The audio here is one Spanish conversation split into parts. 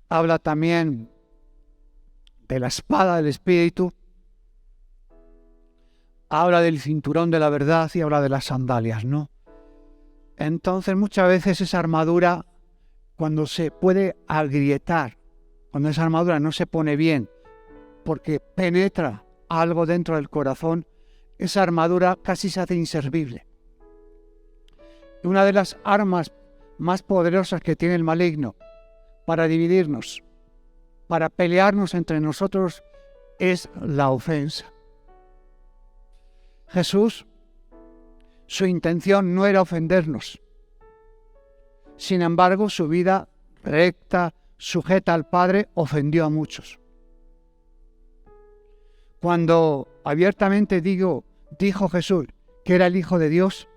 habla también de la espada del Espíritu, habla del cinturón de la verdad y habla de las sandalias, ¿no? Entonces muchas veces esa armadura, cuando se puede agrietar, cuando esa armadura no se pone bien, porque penetra algo dentro del corazón, esa armadura casi se hace inservible. Una de las armas más poderosas que tiene el maligno para dividirnos, para pelearnos entre nosotros, es la ofensa. Jesús, su intención no era ofendernos. Sin embargo, su vida recta, sujeta al Padre, ofendió a muchos. Cuando abiertamente dijo Jesús que era el Hijo de Dios,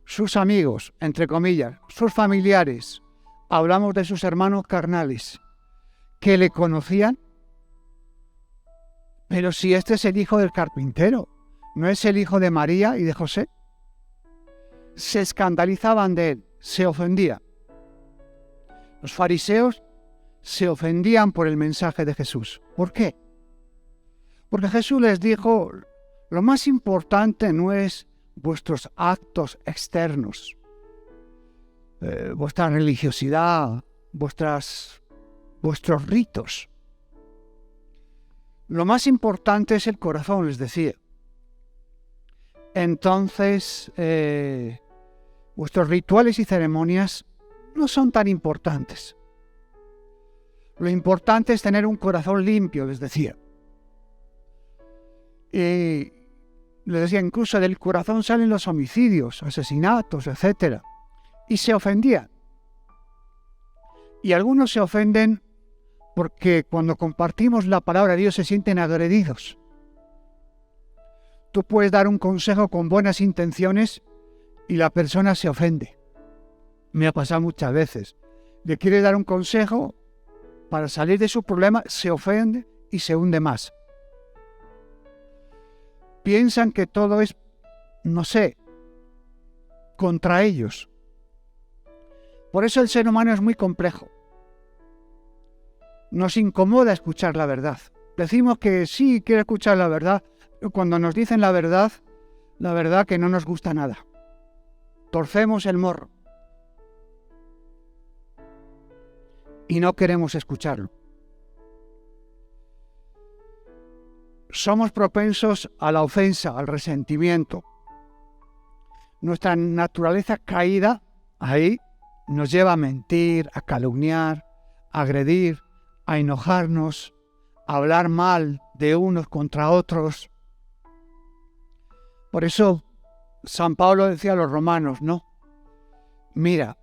sus amigos, entre comillas, sus familiares, hablamos de sus hermanos carnales, que le conocían, pero si este es el hijo del carpintero, ¿no es el hijo de María y de José? Se escandalizaban de él, se ofendían. Los fariseos se ofendían por el mensaje de Jesús. ¿Por qué? Porque Jesús les dijo, lo más importante no es vuestros actos externos, vuestra religiosidad, vuestros ritos. Lo más importante es el corazón, les decía. Entonces, vuestros rituales y ceremonias no son tan importantes. Lo importante es tener un corazón limpio, les decía. Y les decía, incluso del corazón salen los homicidios, asesinatos, etc. Y se ofendían. Y algunos se ofenden porque cuando compartimos la palabra de Dios se sienten agredidos. Tú puedes dar un consejo con buenas intenciones y la persona se ofende. Me ha pasado muchas veces. Le quieres dar un consejo para salir de su problema, se ofende y se hunde más. Piensan que todo es, no sé, contra ellos. Por eso el ser humano es muy complejo. Nos incomoda escuchar la verdad. Decimos que sí, quiero escuchar la verdad, pero cuando nos dicen la verdad que no nos gusta nada. Torcemos el morro. Y no queremos escucharlo. Somos propensos a la ofensa, al resentimiento. Nuestra naturaleza caída ahí nos lleva a mentir, a calumniar, a agredir, a enojarnos, a hablar mal de unos contra otros. Por eso San Pablo decía a los romanos, ¿no? Mira,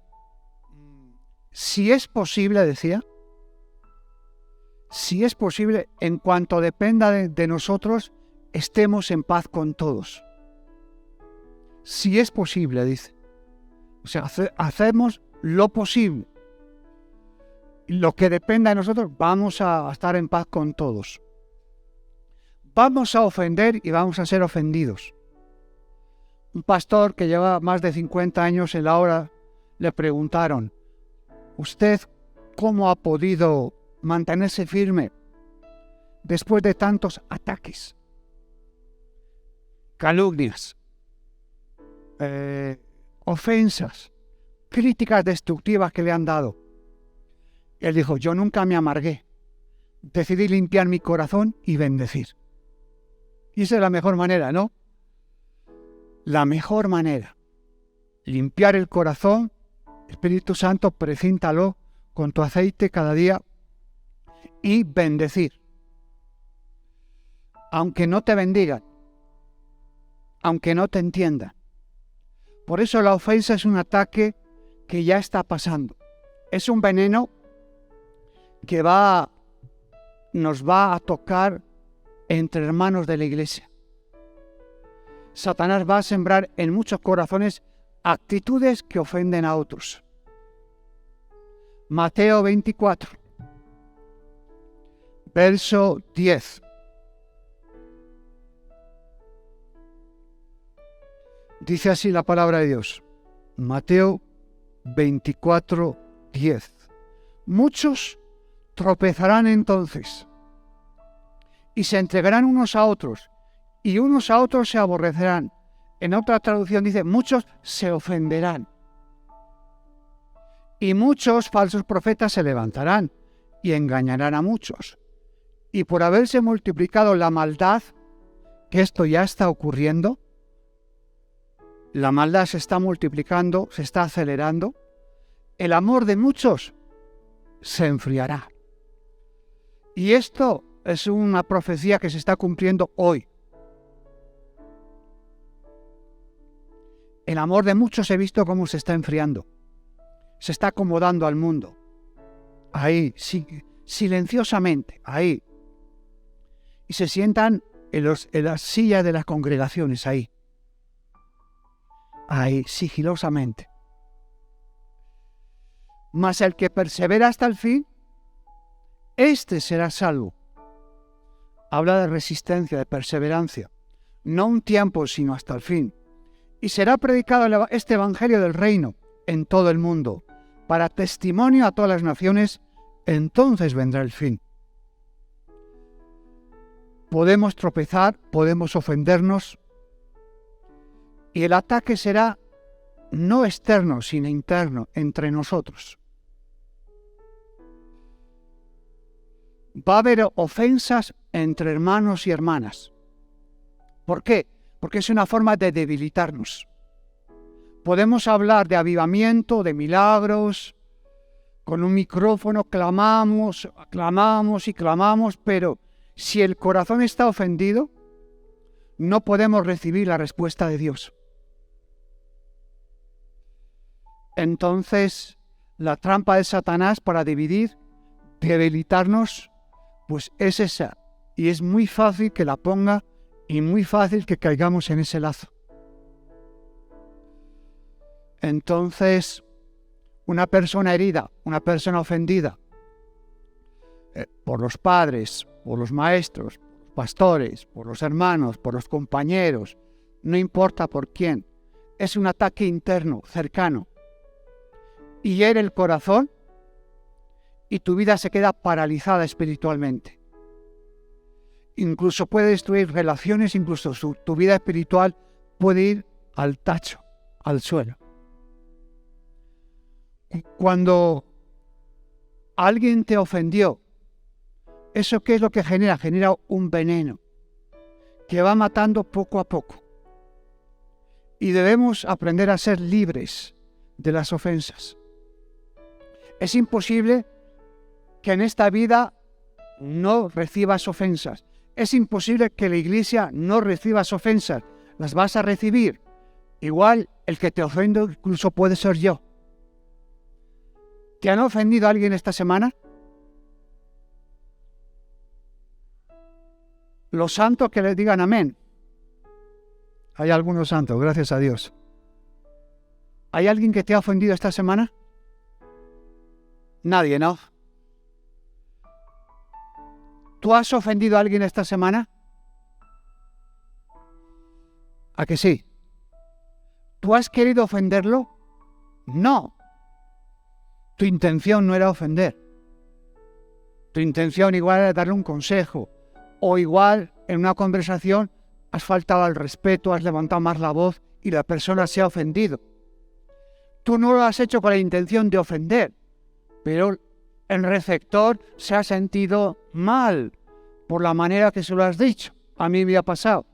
si es posible, decía, si es posible, en cuanto dependa de nosotros, estemos en paz con todos. Si es posible, dice. O sea, hacemos lo posible. Lo que dependa de nosotros, vamos a estar en paz con todos. Vamos a ofender y vamos a ser ofendidos. Un pastor que lleva más de 50 años en la obra, le preguntaron, ¿usted cómo ha podido mantenerse firme después de tantos ataques, calumnias, ofensas, críticas destructivas que le han dado? Él dijo, yo nunca me amargué. Decidí limpiar mi corazón y bendecir. Y esa es la mejor manera, ¿no? La mejor manera. Limpiar el corazón, Espíritu Santo, precíntalo con tu aceite cada día y bendecir. Aunque no te bendigan, aunque no te entiendan. Por eso la ofensa es un ataque que ya está pasando. Es un veneno que nos va a tocar entre hermanos de la iglesia. Satanás va a sembrar en muchos corazones actitudes que ofenden a otros. Mateo 24, verso 10. Dice así la palabra de Dios. Mateo 24, 10. Muchos tropezarán entonces y se entregarán unos a otros y unos a otros se aborrecerán. En otra traducción dice, muchos se ofenderán. Y muchos falsos profetas se levantarán y engañarán a muchos. Y por haberse multiplicado la maldad, que esto ya está ocurriendo, la maldad se está multiplicando, se está acelerando, el amor de muchos se enfriará. Y esto es una profecía que se está cumpliendo hoy. El amor de muchos he visto cómo se está enfriando. Se está acomodando al mundo. Ahí, silenciosamente, ahí. Y se sientan en las sillas de las congregaciones, ahí. Ahí, sigilosamente. Mas el que persevera hasta el fin, este será salvo. Habla de resistencia, de perseverancia. No un tiempo, sino hasta el fin. Y será predicado este evangelio del reino en todo el mundo, para testimonio a todas las naciones, entonces vendrá el fin. Podemos tropezar, podemos ofendernos, y el ataque será no externo, sino interno, entre nosotros. Va a haber ofensas entre hermanos y hermanas. ¿Por qué? Porque es una forma de debilitarnos. Podemos hablar de avivamiento, de milagros, con un micrófono clamamos y clamamos, pero si el corazón está ofendido, no podemos recibir la respuesta de Dios. Entonces, la trampa de Satanás para dividir, debilitarnos, pues es esa. Y es muy fácil que la ponga y muy fácil que caigamos en ese lazo. Entonces, una persona herida, una persona ofendida por los padres, por los maestros, por los pastores, por los hermanos, por los compañeros, no importa por quién, es un ataque interno, cercano. Y hiere el corazón y tu vida se queda paralizada espiritualmente. Incluso puede destruir relaciones, incluso tu vida espiritual puede ir al tacho, al suelo. Cuando alguien te ofendió, ¿eso qué es lo que genera? Genera un veneno que va matando poco a poco. Y debemos aprender a ser libres de las ofensas. Es imposible que en esta vida no recibas ofensas. Es imposible que la iglesia no recibas ofensas. Las vas a recibir. Igual el que te ofende incluso puede ser yo. ¿Te han ofendido a alguien esta semana? Los santos que les digan amén. Hay algunos santos, gracias a Dios. ¿Hay alguien que te ha ofendido esta semana? Nadie, ¿no? ¿Tú has ofendido a alguien esta semana? ¿A que sí? ¿Tú has querido ofenderlo? No. Tu intención no era ofender. Tu intención igual era darle un consejo. O igual en una conversación has faltado al respeto, has levantado más la voz y la persona se ha ofendido. Tú no lo has hecho con la intención de ofender, pero el receptor se ha sentido mal por la manera que se lo has dicho. A mí me ha pasado.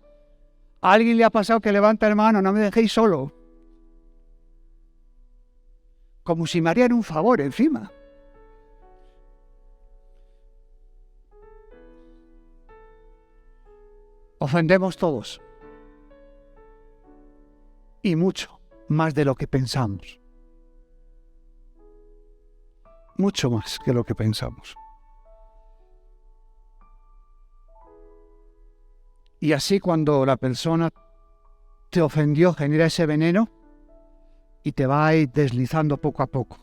A alguien le ha pasado que levanta el mano, no me dejéis solo. Como si me harían un favor encima. Ofendemos todos. Y mucho más de lo que pensamos. Mucho más que lo que pensamos. Y así cuando la persona te ofendió, genera ese veneno y te va a ir deslizando poco a poco.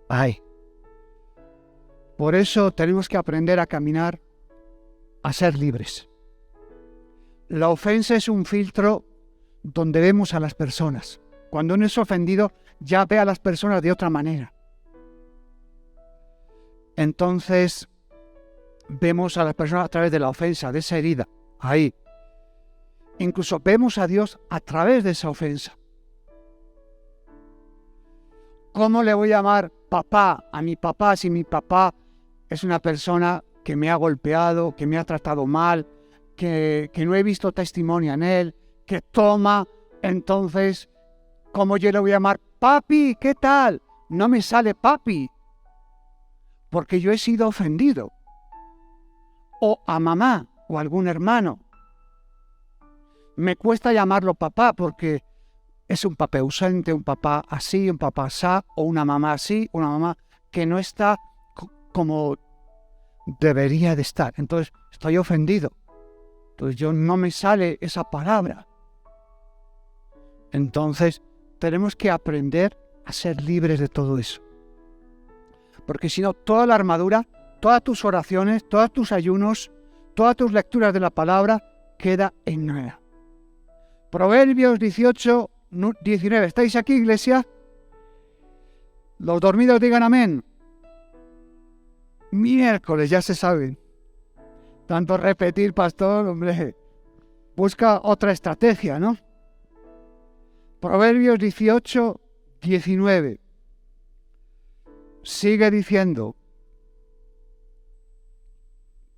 Ay. Por eso tenemos que aprender a caminar, a ser libres. La ofensa es un filtro donde vemos a las personas. Cuando uno es ofendido, ya ve a las personas de otra manera. entonces vemos a la persona a través de la ofensa, de esa herida, ahí. Incluso vemos a Dios a través de esa ofensa. ¿Cómo le voy a llamar papá a mi papá si mi papá es una persona que me ha golpeado, que me ha tratado mal, que no he visto testimonio en él, que toma? Entonces, ¿cómo yo le voy a llamar papi? ¿Qué tal? No me sale papi, porque yo he sido ofendido. O a mamá o a algún hermano. Me cuesta llamarlo papá porque es un papá ausente, un papá así, un papá asá, o una mamá así, una mamá que no está como debería de estar. Entonces estoy ofendido. Entonces yo no me sale esa palabra. Entonces tenemos que aprender a ser libres de todo eso. Porque si no, toda la armadura, todas tus oraciones, todos tus ayunos, todas tus lecturas de la palabra queda en nada. Proverbios 18, 19. ¿Estáis aquí, iglesia? Los dormidos digan amén. Miércoles, ya se saben. Tanto repetir, pastor, hombre. Busca otra estrategia, ¿no? Proverbios 18, 19. Sigue diciendo.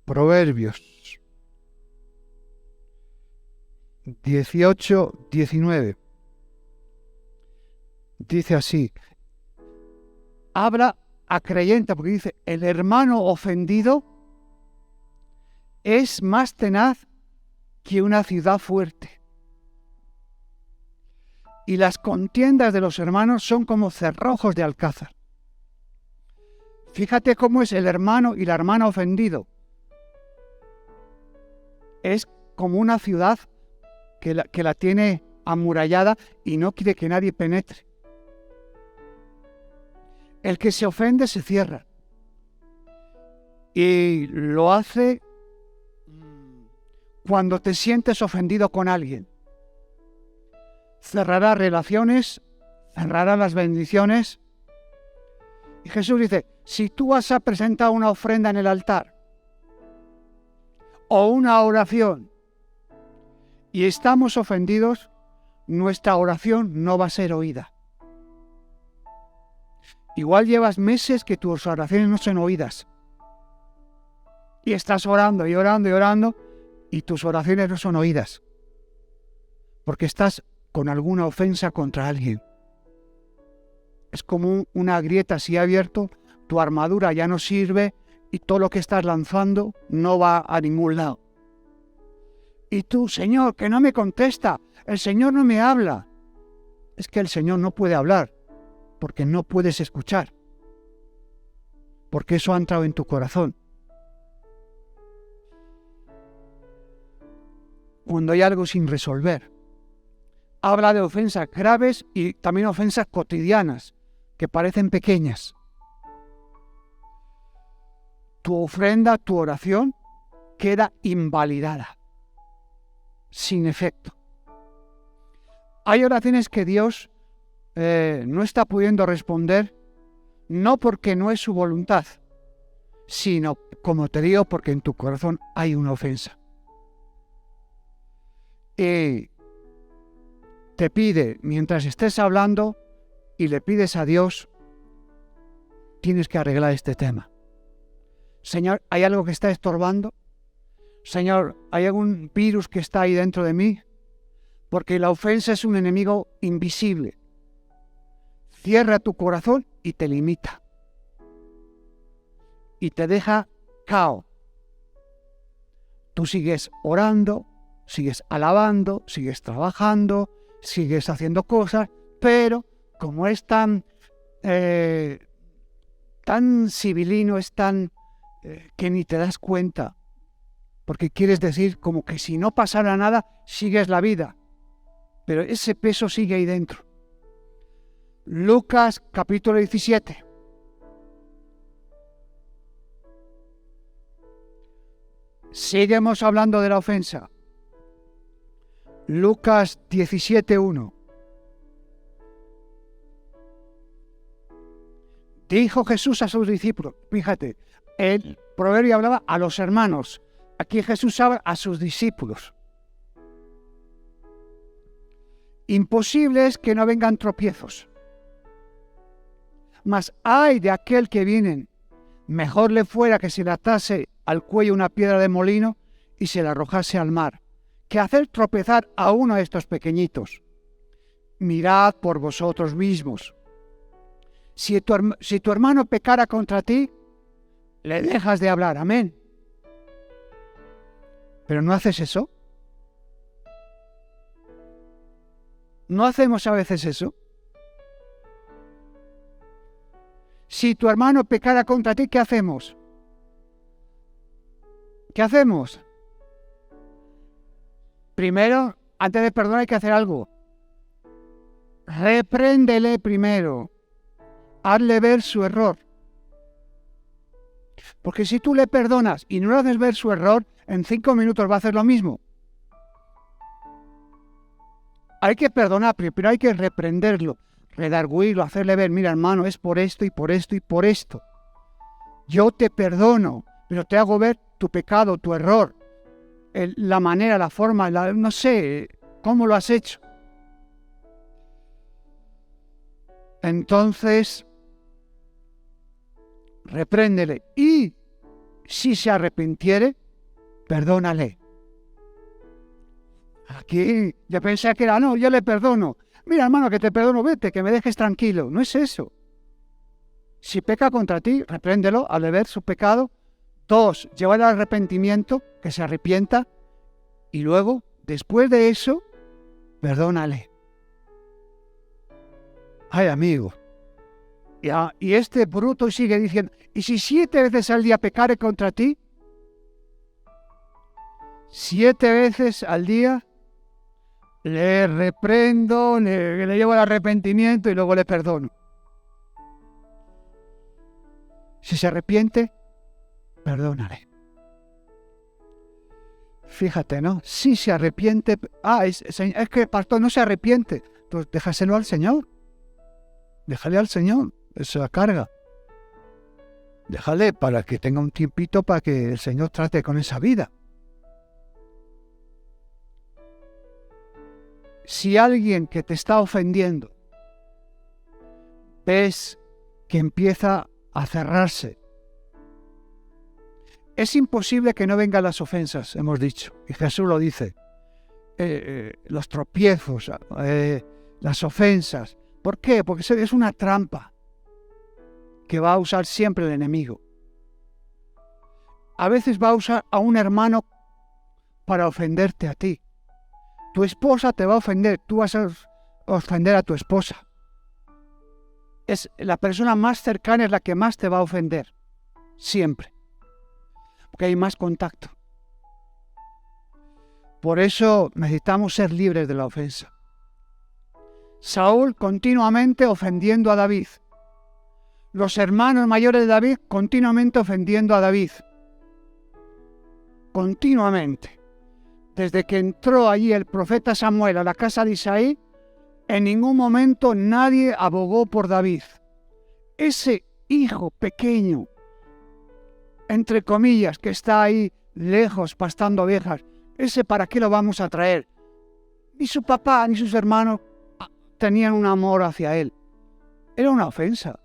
Proverbios 18, 19. Dice así. Habla a creyente porque dice, el hermano ofendido es más tenaz que una ciudad fuerte. Y las contiendas de los hermanos son como cerrojos de alcázar. Fíjate cómo es el hermano y la hermana ofendido. Es como una ciudad que la tiene amurallada y no quiere que nadie penetre. El que se ofende se cierra. Y lo hace cuando te sientes ofendido con alguien. Cerrará relaciones, cerrará las bendiciones. Y Jesús dice, si tú vas a presentar una ofrenda en el altar o una oración y estamos ofendidos, nuestra oración no va a ser oída. Igual llevas meses que tus oraciones no son oídas. Y estás orando y orando y orando y tus oraciones no son oídas. Porque estás con alguna ofensa contra alguien. Es como una grieta así abierto, tu armadura ya no sirve y todo lo que estás lanzando no va a ningún lado. Y tú, Señor, que no me contesta, el Señor no me habla. Es que el Señor no puede hablar, porque no puedes escuchar. Porque eso ha entrado en tu corazón. Cuando hay algo sin resolver. Habla de ofensas graves y también ofensas cotidianas, que parecen pequeñas. Tu ofrenda, tu oración, queda invalidada. Sin efecto. Hay oraciones que Dios no está pudiendo responder, no porque no es su voluntad, sino, como te digo, porque en tu corazón hay una ofensa. Y te pide, mientras estés hablando y le pides a Dios, tienes que arreglar este tema. Señor, ¿hay algo que está estorbando? Señor, ¿hay algún virus que está ahí dentro de mí? Porque la ofensa es un enemigo invisible. Cierra tu corazón y te limita. Y te deja cao. Tú sigues orando, sigues alabando, sigues trabajando, sigues haciendo cosas, pero como es tan civilino, es tan que ni te das cuenta. Porque quieres decir como que si no pasara nada, sigues la vida. Pero ese peso sigue ahí dentro. Lucas capítulo 17. Seguimos hablando de la ofensa. Lucas 17:1. Dijo Jesús a sus discípulos, fíjate, el proverbio hablaba a los hermanos, aquí Jesús habla a sus discípulos. Imposible es que no vengan tropiezos, mas ay de aquel que vienen, mejor le fuera que se le atase al cuello una piedra de molino y se la arrojase al mar, que hacer tropezar a uno de estos pequeñitos. Mirad por vosotros mismos. Si tu hermano pecara contra ti, le dejas de hablar, amén. Pero ¿no haces eso? ¿No hacemos a veces eso? Si tu hermano pecara contra ti, ¿qué hacemos? ¿Qué hacemos? Primero, antes de perdonar hay que hacer algo. Repréndele primero. Hazle ver su error. Porque si tú le perdonas y no le haces ver su error, en 5 minutos va a hacer lo mismo. Hay que perdonar, pero hay que reprenderlo, redarguirlo, hacerle ver, mira hermano, es por esto y por esto y por esto. Yo te perdono, pero te hago ver tu pecado, tu error, la manera, la forma, no sé, cómo lo has hecho. Entonces, repréndele y si se arrepintiere, perdónale. Aquí yo pensé que era, no, yo le perdono. Mira, hermano, que te perdono, vete, que me dejes tranquilo. No es eso. Si peca contra ti, repréndelo al ver su pecado. 2, llévale al arrepentimiento, que se arrepienta. Y luego, después de eso, perdónale. Ay, amigo. Y este bruto sigue diciendo, ¿y si 7 veces al día pecare contra ti? 7 veces al día le reprendo, le llevo al arrepentimiento y luego le perdono. Si se arrepiente, perdónale. Fíjate, ¿no? Si se arrepiente, es que el pastor no se arrepiente, pues déjaselo al Señor. Déjale al Señor esa carga. Déjale para que tenga un tiempito para que el Señor trate con esa vida. Si alguien que te está ofendiendo ves que empieza a cerrarse, es imposible que no vengan las ofensas, hemos dicho, y Jesús lo dice, los tropiezos, las ofensas. ¿Por qué? Porque es una trampa que va a usar siempre el enemigo. A veces va a usar a un hermano para ofenderte a ti. Tu esposa te va a ofender, tú vas a ofender a tu esposa. Es la persona más cercana es la que más te va a ofender, siempre, porque hay más contacto. Por eso necesitamos ser libres de la ofensa. Saúl continuamente ofendiendo a David. Los hermanos mayores de David continuamente ofendiendo a David. Continuamente. Desde que entró allí el profeta Samuel a la casa de Isaí, en ningún momento nadie abogó por David. Ese hijo pequeño, entre comillas, que está ahí lejos pastando ovejas, ese ¿para qué lo vamos a traer? Ni su papá ni sus hermanos tenían un amor hacia él. Era una ofensa.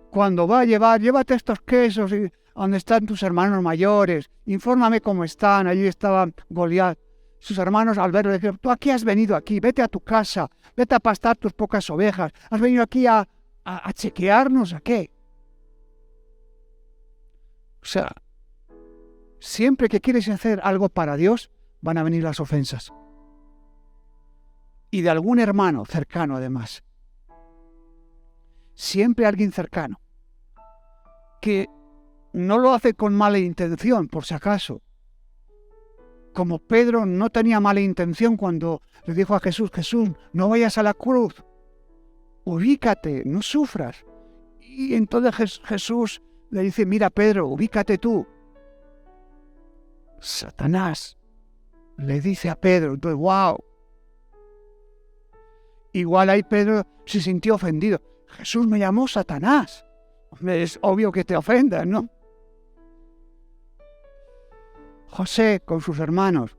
Cuando va a llévate estos quesos y donde están tus hermanos mayores, infórmame cómo están. Allí estaba Goliat. Sus hermanos al verlo le dijeron, tú aquí has venido aquí, vete a tu casa, vete a pastar tus pocas ovejas, has venido aquí a chequearnos, ¿a qué? O sea, siempre que quieres hacer algo para Dios, van a venir las ofensas. Y de algún hermano cercano además. Siempre alguien cercano. Que no lo hace con mala intención, por si acaso. Como Pedro no tenía mala intención cuando le dijo a Jesús, Jesús, no vayas a la cruz. Ubícate, no sufras. Y entonces Jesús le dice, mira Pedro, ubícate tú. Satanás le dice a Pedro, entonces, wow. Igual ahí Pedro se sintió ofendido. Jesús me llamó Satanás. Hombre, es obvio que te ofendan, ¿no? José con sus hermanos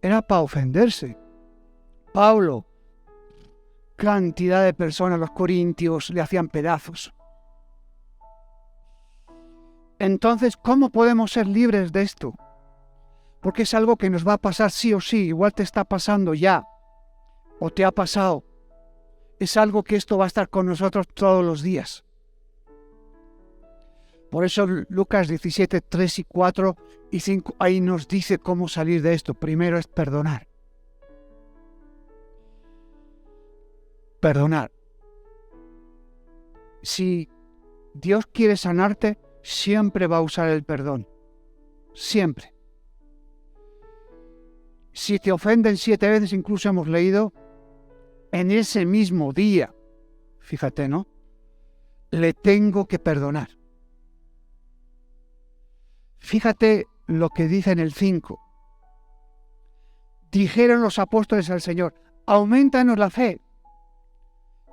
era para ofenderse. Pablo, cantidad de personas, los corintios, le hacían pedazos. Entonces, ¿cómo podemos ser libres de esto? Porque es algo que nos va a pasar sí o sí, igual te está pasando ya, o te ha pasado. Es algo que esto va a estar con nosotros todos los días. Por eso Lucas 17, 3 y 4 y 5, ahí nos dice cómo salir de esto. Primero es perdonar. Perdonar. Si Dios quiere sanarte, siempre va a usar el perdón. Siempre. Si te ofenden 7 veces, incluso hemos leído, en ese mismo día, fíjate, ¿no? Le tengo que perdonar. Fíjate lo que dice en el 5. Dijeron los apóstoles al Señor, aumentanos la fe.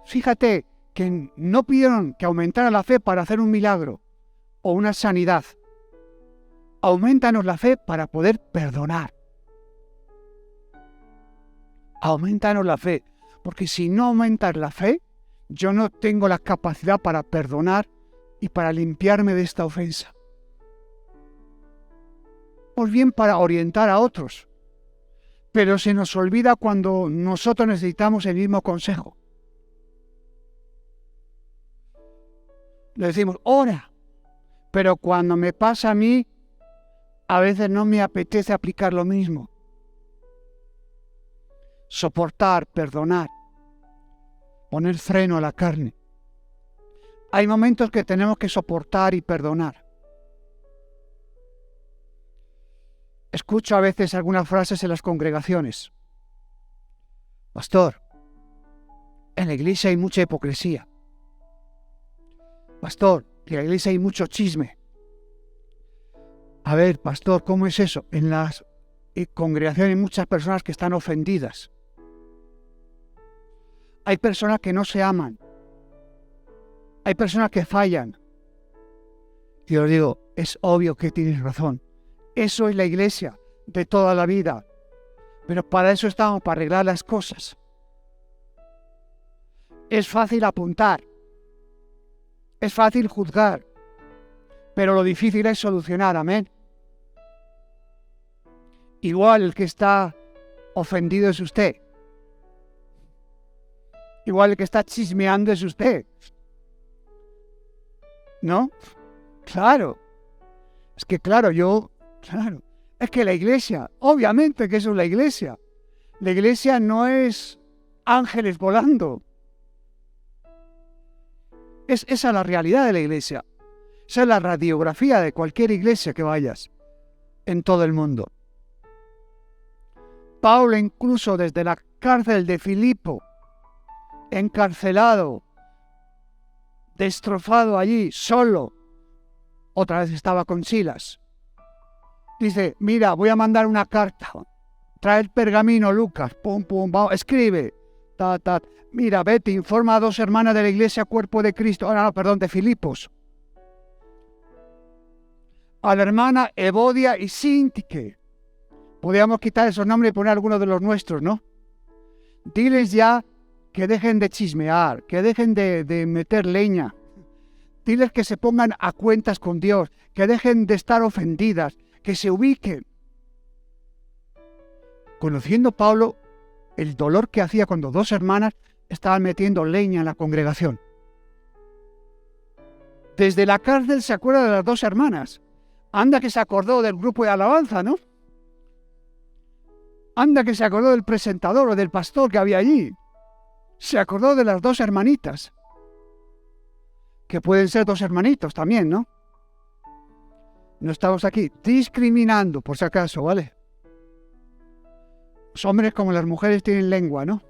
Fíjate que no pidieron que aumentara la fe para hacer un milagro o una sanidad. Aumentanos la fe para poder perdonar. Aumentanos la fe, porque si no aumentas la fe, yo no tengo la capacidad para perdonar y para limpiarme de esta ofensa. Pues bien, para orientar a otros, pero se nos olvida cuando nosotros necesitamos el mismo consejo. Le decimos, ora, pero cuando me pasa a mí, a veces no me apetece aplicar lo mismo. Soportar, perdonar, poner freno a la carne. Hay momentos que tenemos que soportar y perdonar. Escucho a veces algunas frases en las congregaciones. Pastor, en la iglesia hay mucha hipocresía. Pastor, en la iglesia hay mucho chisme. A ver, pastor, ¿cómo es eso? En las congregaciones hay muchas personas que están ofendidas. Hay personas que no se aman. Hay personas que fallan. Y os digo, es obvio que tienes razón. Eso es la iglesia de toda la vida. Pero para eso estamos, para arreglar las cosas. Es fácil apuntar. Es fácil juzgar. Pero lo difícil es solucionar, amén. Igual el que está ofendido es usted. Igual el que está chismeando es usted. ¿No? Claro. Es que claro. Es que la iglesia, obviamente que eso es la iglesia. La iglesia no es ángeles volando. Esa es la realidad de la iglesia. Esa es la radiografía de cualquier iglesia que vayas en todo el mundo. Pablo, incluso desde la cárcel de Filipo, encarcelado, destrozado allí, solo, otra vez estaba con Silas. Dice, mira, voy a mandar una carta. Trae el pergamino, Lucas, pum, pum, vamos, escribe. Mira, vete, informa a 2 hermanas de la iglesia, cuerpo de Cristo. De Filipos. A la hermana Evodia y Síntique. Podríamos quitar esos nombres y poner algunos de los nuestros, ¿no? Diles ya que dejen de chismear, que dejen de meter leña. Diles que se pongan a cuentas con Dios, que dejen de estar ofendidas, que se ubiquen. Conociendo Pablo el dolor que hacía cuando 2 hermanas estaban metiendo leña en la congregación. Desde la cárcel se acuerda de las 2 hermanas. Anda que se acordó del grupo de alabanza, ¿no? Anda que se acordó del presentador o del pastor que había allí. Se acordó de las 2 hermanitas. Que pueden ser 2 hermanitos también, ¿no? No estamos aquí discriminando, por si acaso, ¿vale? Los hombres como las mujeres tienen lengua, ¿no?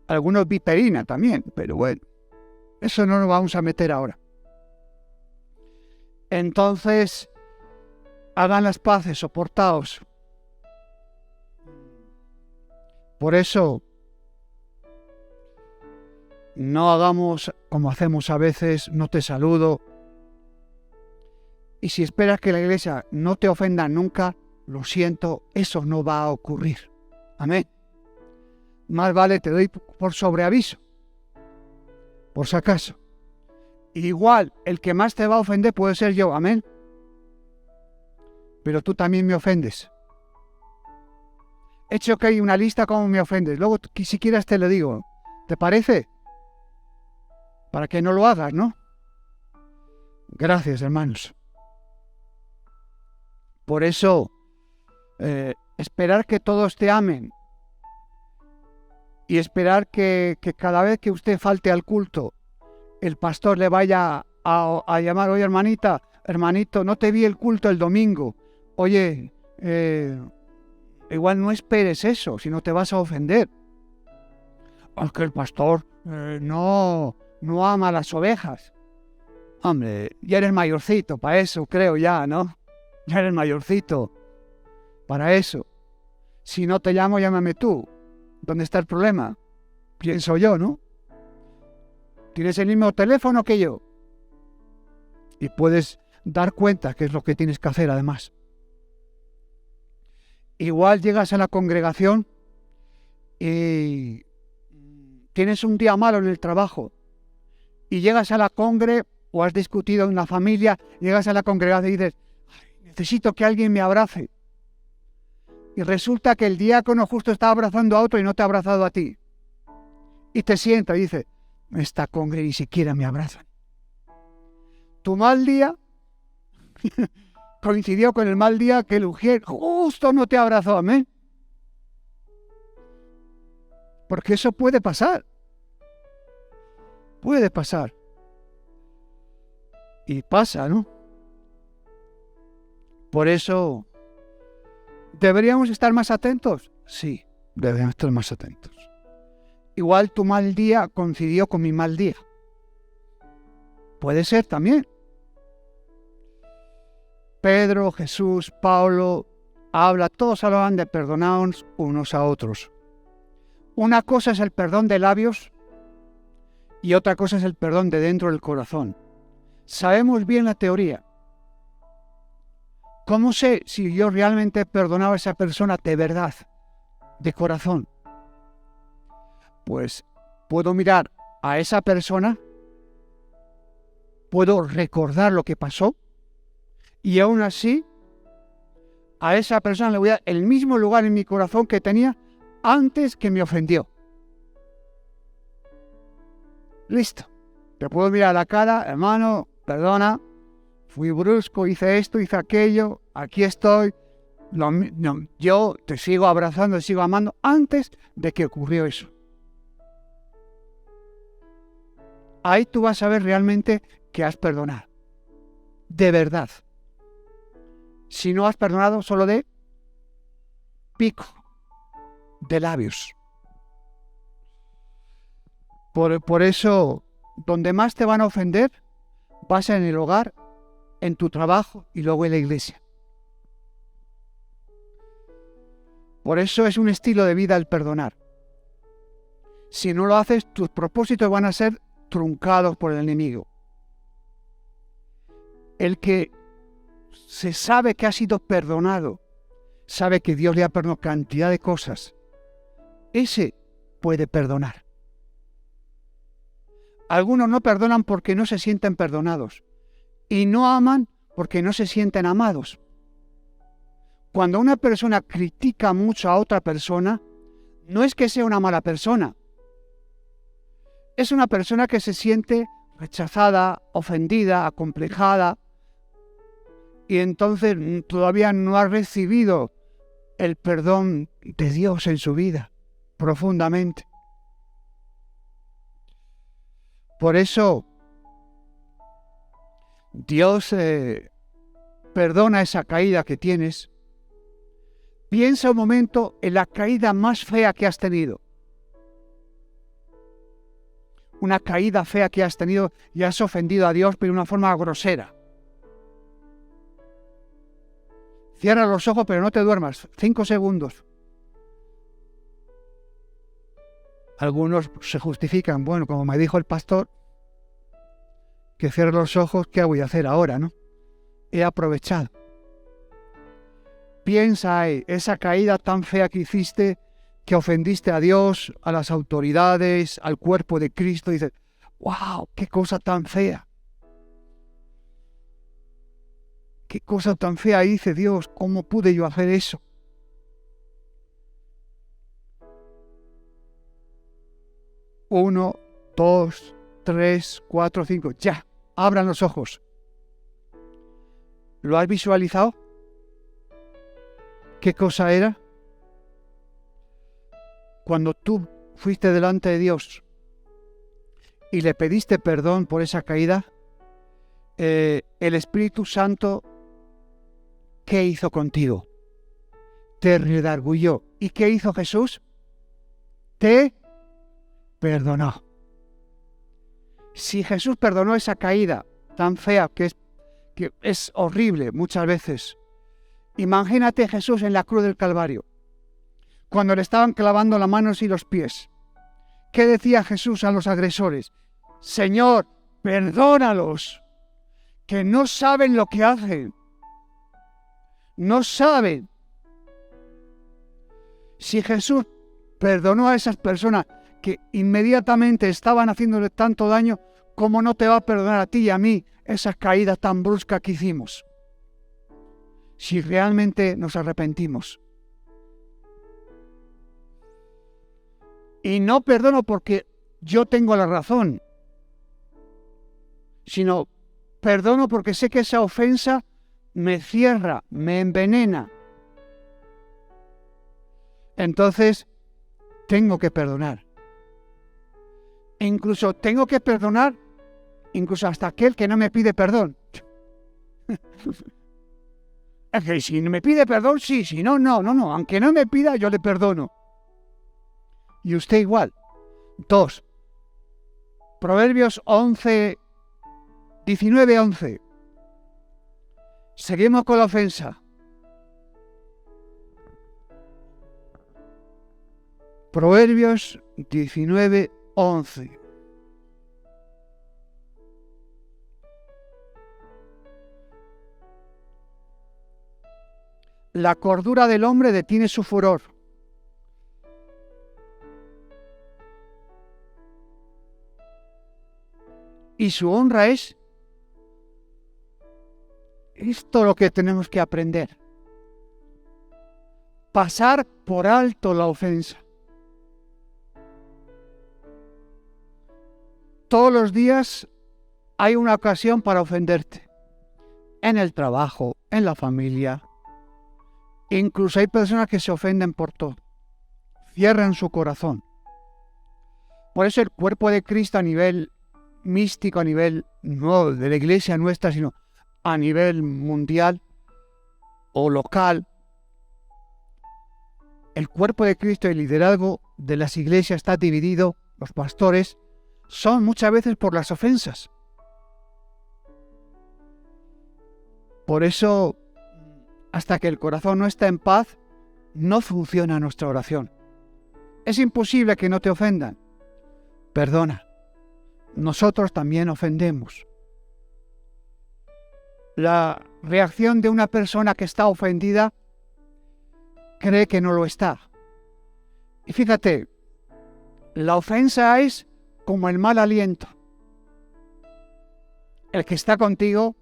Algunos viperina también, pero bueno, eso no nos vamos a meter ahora. Entonces, hagan las paces, soportaos. Por eso, no hagamos como hacemos a veces, no te saludo. Y si esperas que la iglesia no te ofenda nunca, lo siento, eso no va a ocurrir. Amén. Más vale te doy por sobreaviso, por si acaso. Igual, el que más te va a ofender puede ser yo, amén. Pero tú también me ofendes. He hecho que hay una lista como me ofendes. Luego, si quieres, te lo digo. ¿Te parece? Para que no lo hagas, ¿no? Gracias, hermanos. Por eso, esperar que todos te amen y esperar que cada vez que usted falte al culto, el pastor le vaya a llamar, oye, hermanita, hermanito, no te vi el culto el domingo. Oye, igual no esperes eso, si no te vas a ofender. Aunque el pastor no ama a las ovejas. Hombre, ya eres mayorcito para eso, creo ya, ¿no? Ya eres mayorcito para eso. Si no te llamo, llámame tú. ¿Dónde está el problema? Pienso yo, ¿no? Tienes el mismo teléfono que yo. Y puedes dar cuenta qué es lo que tienes que hacer además. Igual llegas a la congregación y tienes un día malo en el trabajo y llegas a la congre o has discutido en la familia, llegas a la congregación y dices, necesito que alguien me abrace. Y resulta que el diácono justo está abrazando a otro y no te ha abrazado a ti. Y te sienta y dice, esta congre ni siquiera me abrazan. Tu mal día coincidió con el mal día que el ujier justo no te abrazó, amén. Porque eso puede pasar. Puede pasar. Y pasa, ¿no? Por eso, ¿deberíamos estar más atentos? Sí, deberíamos estar más atentos. Igual tu mal día coincidió con mi mal día. Puede ser también. Pedro, Jesús, Pablo, todos hablaban de perdonarnos unos a otros. Una cosa es el perdón de labios y otra cosa es el perdón de dentro del corazón. Sabemos bien la teoría. ¿Cómo sé si yo realmente he perdonado a esa persona de verdad, de corazón? Pues puedo mirar a esa persona, puedo recordar lo que pasó y aún así a esa persona le voy a dar el mismo lugar en mi corazón que tenía antes que me ofendió. Listo. Te puedo mirar a la cara, hermano, perdona, fui brusco, hice esto, hice aquello, aquí estoy. Yo te sigo abrazando, te sigo amando antes de que ocurrió eso. Ahí tú vas a ver realmente que has perdonado. De verdad. Si no has perdonado, solo de pico, de labios. Por eso, donde más te van a ofender, va a ser en el hogar, en tu trabajo y luego en la iglesia. Por eso es un estilo de vida el perdonar. Si no lo haces, tus propósitos van a ser truncados por el enemigo. El que se sabe que ha sido perdonado, sabe que Dios le ha perdonado cantidad de cosas, ese puede perdonar. Algunos no perdonan porque no se sienten perdonados y no aman porque no se sienten amados. Cuando una persona critica mucho a otra persona, no es que sea una mala persona. Es una persona que se siente rechazada, ofendida, acomplejada, y entonces todavía no ha recibido el perdón de Dios en su vida, profundamente. Por eso, Dios perdona esa caída que tienes. Piensa un momento en la caída más fea que has tenido. Una caída fea que has tenido y has ofendido a Dios pero de una forma grosera. Cierra los ojos pero no te duermas. 5 segundos. Algunos se justifican. Bueno, como me dijo el pastor, que cierre los ojos, ¿qué voy a hacer ahora, no? He aprovechado. Piensa ahí, esa caída tan fea que hiciste, que ofendiste a Dios, a las autoridades, al cuerpo de Cristo, y dices, ¡wow! ¡Qué cosa tan fea! ¡Qué cosa tan fea hice, Dios! ¿Cómo pude yo hacer eso? Uno, dos, 3, 4, 5. Ya, abran los ojos. ¿Lo has visualizado? ¿Qué cosa era? Cuando tú fuiste delante de Dios y le pediste perdón por esa caída, el Espíritu Santo, ¿qué hizo contigo? Te redarguyó. ¿Y qué hizo Jesús? Te perdonó. Si Jesús perdonó esa caída tan fea que es horrible muchas veces, imagínate Jesús en la cruz del Calvario, cuando le estaban clavando las manos y los pies. ¿Qué decía Jesús a los agresores? Señor, perdónalos, que no saben lo que hacen. No saben. Si Jesús perdonó a esas personas que inmediatamente estaban haciéndole tanto daño, ¿cómo no te va a perdonar a ti y a mí esas caídas tan bruscas que hicimos? Si realmente nos arrepentimos. Y no perdono porque yo tengo la razón, sino perdono porque sé que esa ofensa me cierra, me envenena. Entonces, tengo que perdonar. E incluso tengo que perdonar incluso hasta aquel que no me pide perdón. Es que si me pide perdón, sí, si no, no. Aunque no me pida, yo le perdono. Y usted igual. 2. Proverbios 11, 19, 11. Seguimos con la ofensa. Proverbios 19, 11. La cordura del hombre detiene su furor. Y su honra es esto lo que tenemos que aprender. Pasar por alto la ofensa. Todos los días hay una ocasión para ofenderte. En el trabajo, en la familia. Incluso hay personas que se ofenden por todo. Cierran su corazón. Por eso el cuerpo de Cristo a nivel místico, a nivel no de la iglesia nuestra, sino a nivel mundial o local, el cuerpo de Cristo y el liderazgo de las iglesias está dividido, los pastores, son muchas veces por las ofensas. Por eso, hasta que el corazón no está en paz, no funciona nuestra oración. Es imposible que no te ofendan. Perdona. Nosotros también ofendemos. La reacción de una persona que está ofendida cree que no lo está. Y fíjate, la ofensa es como el mal aliento. El que está contigo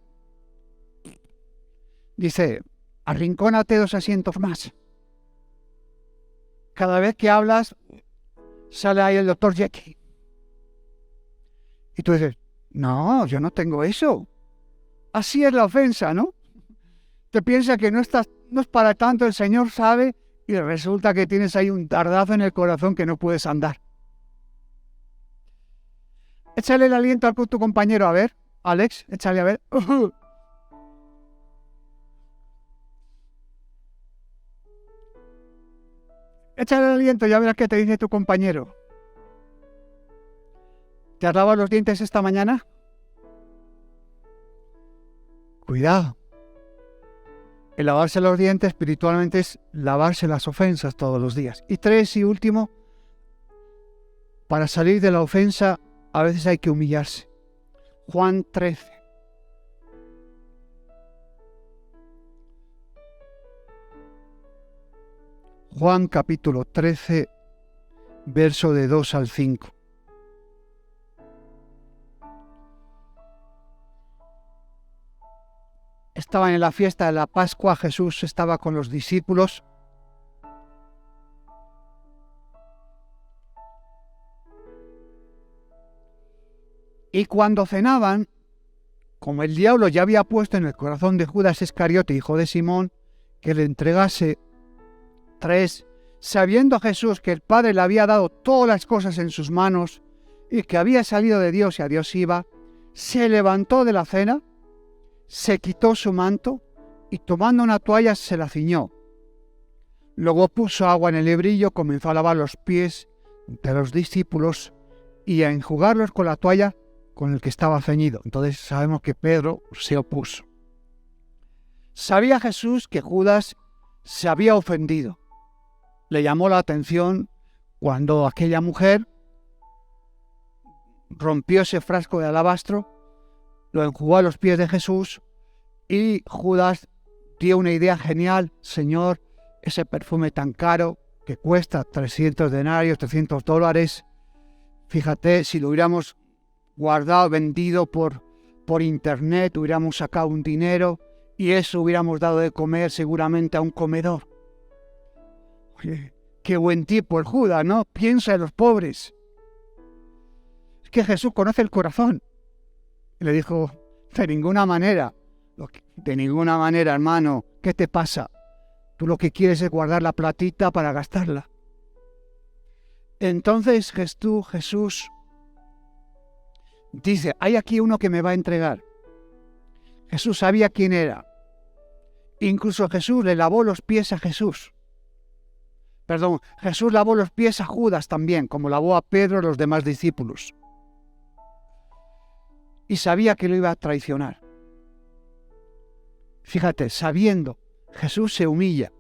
dice, arrincónate 2 asientos más. Cada vez que hablas, sale ahí el doctor Jekyll. Y tú dices, no, yo no tengo eso. Así es la ofensa, ¿no? Te piensas que no es para tanto, el Señor sabe, y resulta que tienes ahí un tardazo en el corazón que no puedes andar. Échale el aliento a tu compañero, a ver, Alex, échale a ver. Échale el aliento, ya verás qué te dice tu compañero. ¿Te has lavado los dientes esta mañana? Cuidado. El lavarse los dientes espiritualmente es lavarse las ofensas todos los días. Y 3 y último, para salir de la ofensa a veces hay que humillarse. Juan 13. Juan capítulo 13, verso de 2 al 5. Estaban en la fiesta de la Pascua, Jesús estaba con los discípulos. Y cuando cenaban, como el diablo ya había puesto en el corazón de Judas Iscariote, hijo de Simón, que le entregase, 3, sabiendo Jesús que el Padre le había dado todas las cosas en sus manos y que había salido de Dios y a Dios iba, se levantó de la cena, se quitó su manto y tomando una toalla se la ciñó. Luego puso agua en el hebrillo, comenzó a lavar los pies de los discípulos y a enjugarlos con la toalla con el que estaba ceñido. Entonces sabemos que Pedro se opuso. Sabía Jesús que Judas se había ofendido. Le llamó la atención cuando aquella mujer rompió ese frasco de alabastro, lo enjugó a los pies de Jesús y Judas dio una idea genial. Señor, ese perfume tan caro que cuesta 300 denarios, $300, fíjate, si lo hubiéramos guardado, vendido por internet, hubiéramos sacado un dinero y eso hubiéramos dado de comer seguramente a un comedor. Oye, qué buen tipo el Judas, ¿no? Piensa en los pobres. Es que Jesús conoce el corazón. Y le dijo, de ninguna manera, hermano, ¿qué te pasa? Tú lo que quieres es guardar la platita para gastarla. Entonces Jesús dice, hay aquí uno que me va a entregar. Jesús sabía quién era. Incluso Jesús le lavó los pies a Jesús. Jesús lavó los pies a Judas también, como lavó a Pedro y los demás discípulos. Y sabía que lo iba a traicionar. Fíjate, sabiendo, Jesús se humilla.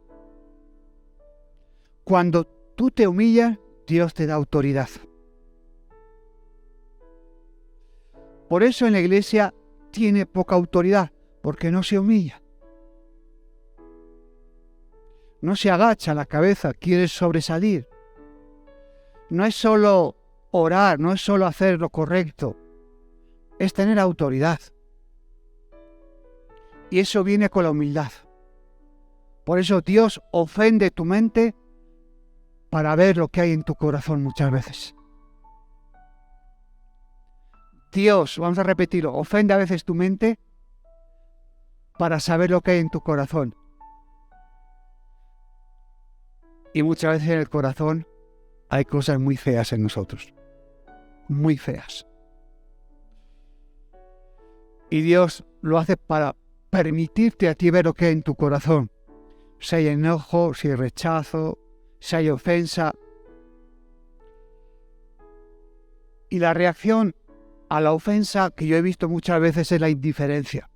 Cuando tú te humillas, Dios te da autoridad. Por eso en la iglesia tiene poca autoridad, porque no se humilla. No se agacha la cabeza, quiere sobresalir. No es solo orar, no es solo hacer lo correcto, es tener autoridad. Y eso viene con la humildad. Por eso Dios ofende tu mente para ver lo que hay en tu corazón muchas veces. Dios, vamos a repetirlo, ofende a veces tu mente para saber lo que hay en tu corazón. Y muchas veces en el corazón hay cosas muy feas en nosotros. Muy feas. Y Dios lo hace para permitirte a ti ver lo que hay en tu corazón. Si hay enojo, si hay rechazo, si hay ofensa. Y la reacción a la ofensa que yo he visto muchas veces es la indiferencia.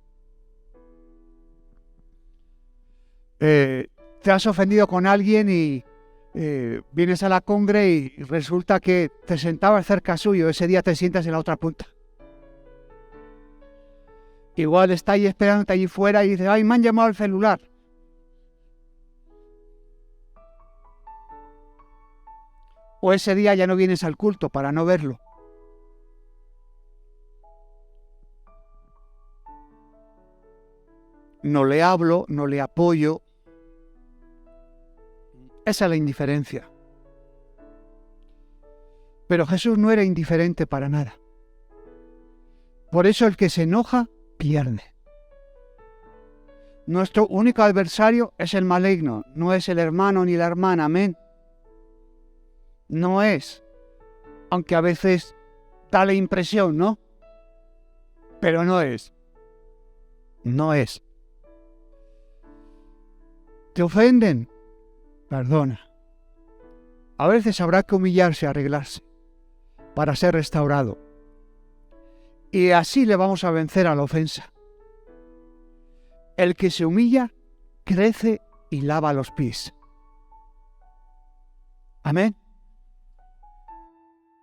Te has ofendido con alguien y vienes a la congre y resulta que te sentabas cerca suyo, ese día te sientas en la otra punta. Igual está ahí esperándote allí fuera y dice, ay, me han llamado al celular. O ese día ya no vienes al culto para no verlo. No le hablo, no le apoyo. Esa es la indiferencia. Pero Jesús no era indiferente para nada. Por eso el que se enoja, pierde. Nuestro único adversario es el maligno, no es el hermano ni la hermana, amén. No es, aunque a veces da la impresión, ¿no? Pero no es. No es. ¿Te ofenden? Perdona. A veces habrá que humillarse, arreglarse, para ser restaurado. Y así le vamos a vencer a la ofensa. El que se humilla, crece y lava los pies. Amén.